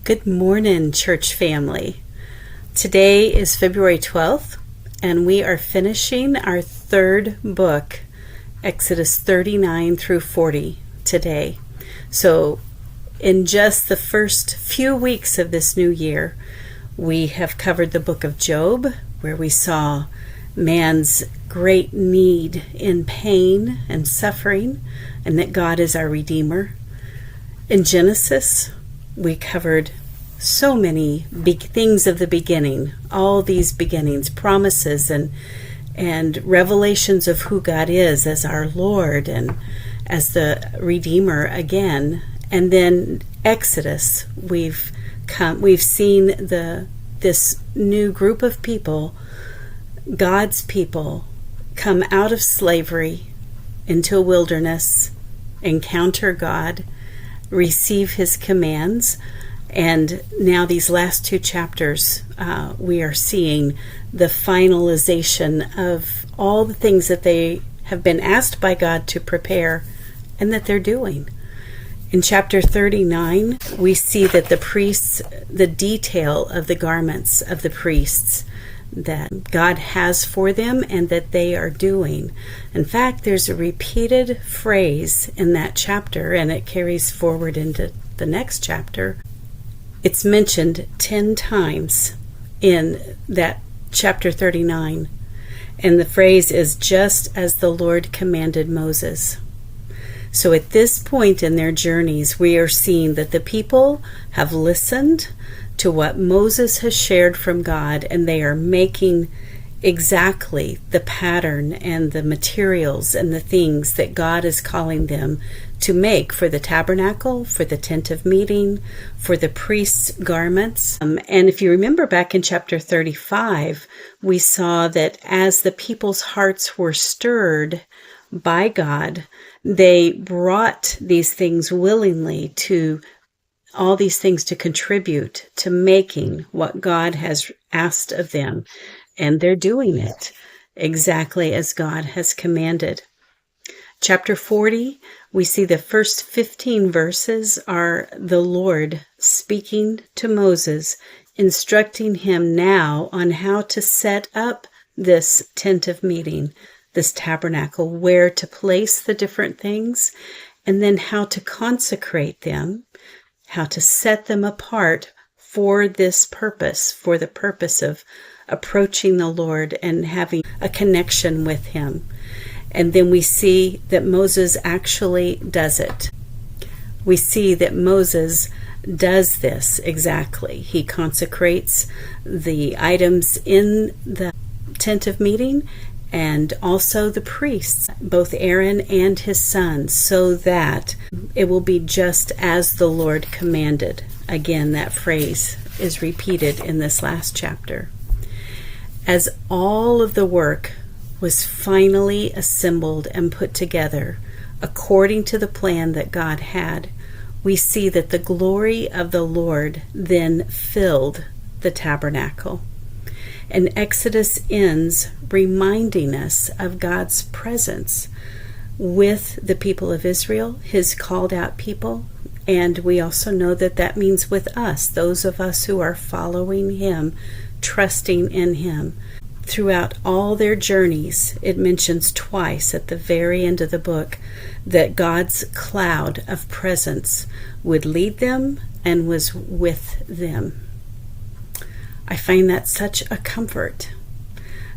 Good morning, church family. Today is February 12th, and we are finishing our third book, Exodus 39 through 40, today. So, in just the first few weeks of this new year, we have covered the book of Job, where we saw man's great need in pain and suffering, and that God is our Redeemer. In Genesis, we covered so many big things of the beginning, all these beginnings, promises and revelations of who God is as our Lord and as the Redeemer again. And then Exodus, we've seen this new group of people, God's people, come out of slavery into a wilderness, encounter God, receive his commands, and now these last two chapters, we are seeing the finalization of all the things that they have been asked by God to prepare and that they're doing. In chapter 39, we see that the priests, the detail of the garments of the priests that God has for them and that they are doing. In fact, there's a repeated phrase in that chapter, and it carries forward into the next chapter. It's mentioned 10 times in that chapter 39, and the phrase is just as the Lord commanded Moses. So at this point in their journeys, we are seeing that the people have listened to what Moses has shared from God, and they are making exactly the pattern and the materials and the things that God is calling them to make for the tabernacle, for the tent of meeting, for the priest's garments. And if you remember back in chapter 35, we saw that as the people's hearts were stirred by God, they brought these things willingly to all these things to contribute to making what God has asked of them. And they're doing it exactly as God has commanded. Chapter 40, we see the first 15 verses are the Lord speaking to Moses, instructing him now on how to set up this tent of meeting, this tabernacle, where to place the different things, and then how to consecrate them, how to set them apart for this purpose, for the purpose of approaching the Lord and having a connection with him. And then we see that Moses actually does it. We see that Moses does this exactly. He consecrates the items in the tent of meeting and also the priests, both Aaron and his sons, so that it will be just as the Lord commanded. Again, that phrase is repeated in this last chapter. As all of the work was finally assembled and put together according to the plan that God had, we see that the glory of the Lord then filled the tabernacle. And Exodus ends reminding us of God's presence with the people of Israel, his called out people. And we also know that that means with us, those of us who are following him, trusting in him. Throughout all their journeys, it mentions twice at the very end of the book that God's cloud of presence would lead them and was with them. I find that such a comfort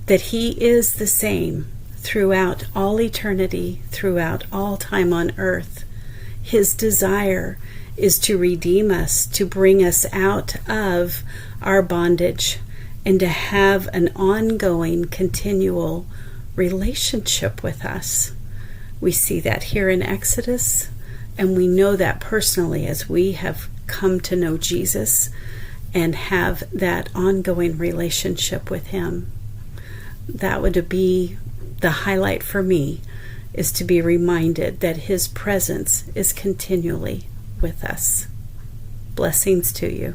that he is the same throughout all eternity, throughout all time on earth. His desire is to redeem us, to bring us out of our bondage, and to have an ongoing, continual relationship with us. We see that here in Exodus, and we know that personally as we have come to know Jesus and have that ongoing relationship with him. That would be the highlight for me, is to be reminded that his presence is continually with us. Blessings to you.